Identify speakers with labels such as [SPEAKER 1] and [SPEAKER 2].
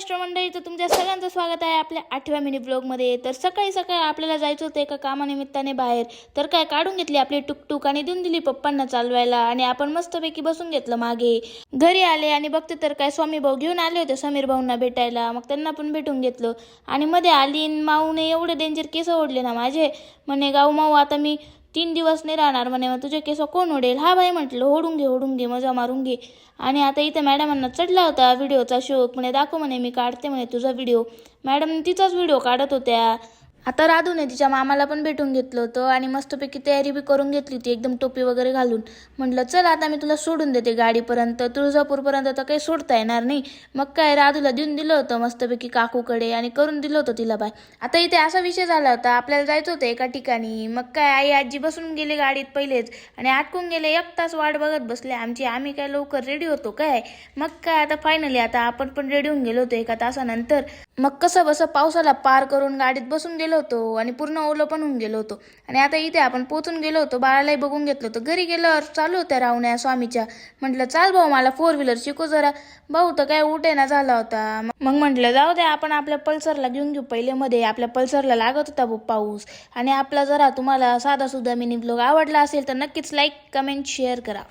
[SPEAKER 1] महाराष्ट्र मंडळी, तर तुमच्या सगळ्यांचं स्वागत आहे आपल्या 8व्या मिनी ब्लॉगमध्ये। तर सकाळी सकाळी आपल्याला जायचं होतं एका कामानिमित्ताने बाहेर। तर काय काढून घेतली आपली टुकटुक आणि देऊन दिली पप्पांना चालवायला आणि आपण मस्तपैकी बसून घेतलं मागे। घरी आले आणि बघते तर काय स्वामी भाऊ घेऊन आले होते समीर भाऊंना भेटायला। मग त्यांना पण भेटून घेतलं आणि मध्ये आली माऊने एवढे डेंजर केस ओढले ना माझे। म्हणे गाऊ माऊ आता मी 3 दिवस नाही राहणार म्हणे, मग तुझे केस कोण ओढेल? हा बाई म्हटलं ओढून घे मजा मारून घे। आणि आता इथे मॅडमांना चढला होता व्हिडिओचा शौक, म्हणे दाखव म्हणे मी काढते म्हणे तुझा व्हिडिओ। मॅडम तिचाच व्हिडिओ काढत होत्या। आता राधूने तिच्या मामाला पण भेटून घेतलं होतं आणि मस्तपैकी तयारी बी करून घेतली होती एकदम टोपी वगैरे घालून। म्हटलं चल आता मी तुला सोडून देते गाडीपर्यंत, तुळजापूरपर्यंत तर काही सोडता येणार नाही। मग काय राधूला देऊन दिलं होतं मस्तपैकी काकूकडे आणि करून दिलं होतं तिला बाय। आता इथे असा विषय झाला होता, आपल्याला जायचं होतं एका ठिकाणी। मग काय आई आजी बसून गेले गाडीत पहिलेच आणि आटकून गेले, 1 तास वाट बघत बसले आमची। आम्ही काय लवकर रेडी होतो काय? मग काय आता फायनली आता आपण पण रेडी होऊन गेलो होतो एका तासानंतर। मग कसं बसं पावसाला पार करून गाडीत बसून गेलो होतो आणि पूर्ण ओलं पण होऊन गेलो होतो। आणि आता इथे आपण पोहोचून गेलो होतो, बाळालाही बघून घेतलं होतं। घरी गेल्यावर चालू होत्या रावण्या स्वामीच्या। म्हटलं चाल भाऊ मला 4 व्हीलर शिकू जरा। भाऊ तर काय उठेना झाला होता। मग म्हटलं जाऊ दे आपण आपल्या पल्सरला घेऊन घेऊ पहिले मध्ये, आपल्या पल्सरला लागत होता पाऊस। आणि आपला जरा तुम्हाला साधा सुद्धा मिनी ब्लॉग आवडला असेल तर नक्कीच लाईक कमेंट शेअर करा।